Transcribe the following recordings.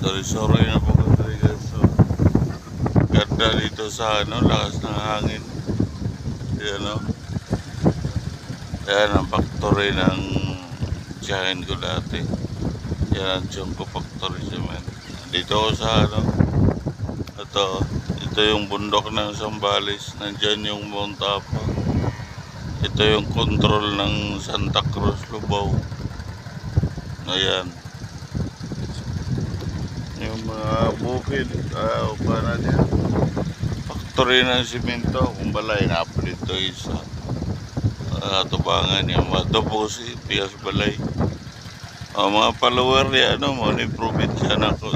Sorry na po Rodriguez. So, ganda dito sa lakas ng hangin. Yan o. Yan ang factory ng tiyahin ko dati. Yan ang Chongko Factory Cement. Dito ako sa ito yung bundok ng Zambales. Nandyan yung Mount Apa. Ito yung control ng Santa Cruz, Lubao. Ayan. Yung mga bukid, paano niya? Factory ng simento. Kung balay, napo dito isa. Tubangan yung mga Dobosi, Pias Balay. Mga follower niya, mo ni probinsya na ko.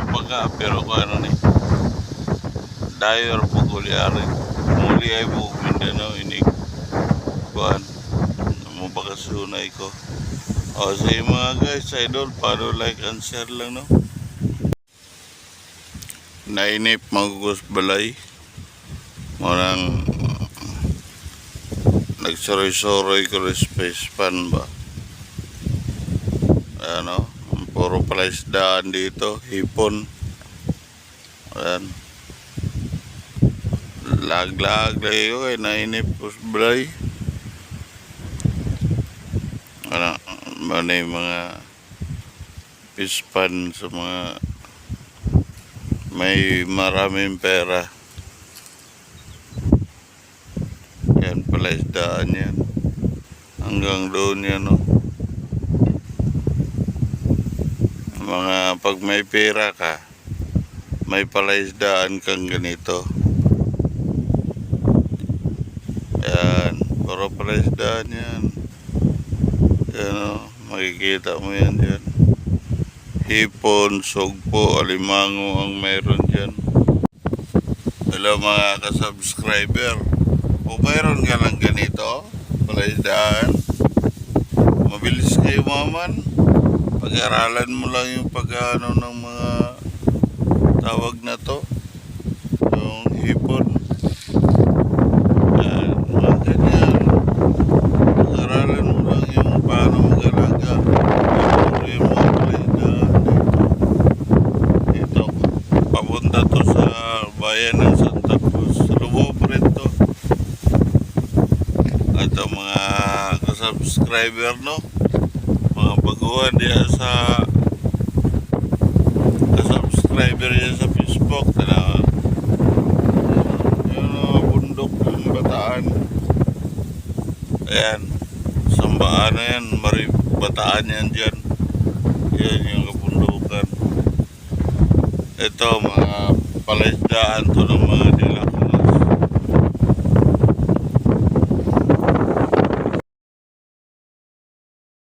Pagka, pero kung ano ni, Dayor po kuliari. Muli ay po Mindanao, inig. Kuhan, mabakasunay ko. Sa mga guys, idol, paano like and share lang, no? Nainip, magugus balay. Marang nagsuroy-suroy ko space pan ba? Ano, puro pala isdaan dito, hipon. Ayan. Lag-lag lagi ko, nainip ko balay. Ano yung mga fish pan sa mga may maraming pera. Yan pala isdaan yan. Hanggang doon yan, no? Mga pag may pera ka, may palaisdaan kang ganito. Yan, puro palaisdaan yan. Yan o, makikita mo yan dyan. Hipon, sugpo, alimango ang mayroon dyan. Hello mga ka-subscriber. O mayroon ka lang ganito, palaisdaan. Mabilis kayo maman. Pag-aralan mo lang yung pag-ano ng mga tawag na to, yung hipon. Yan, mga ganyan. Pag-aralan mo lang yung paano mag-alaga. Yung mga palaisdaan dito. Papunta to sa bayan ng Santa Cruz. Lubao pa rin to. At ang mga ka-subscriber, no? Mga baguhan diya sa subscriber diya sa Facebook talaga. Yung bundok ng Bataan. Ayan, Sambaan na yan, Bataan yan dyan. Yan yung kabundukan. Ito mga palaisdaan to ng mga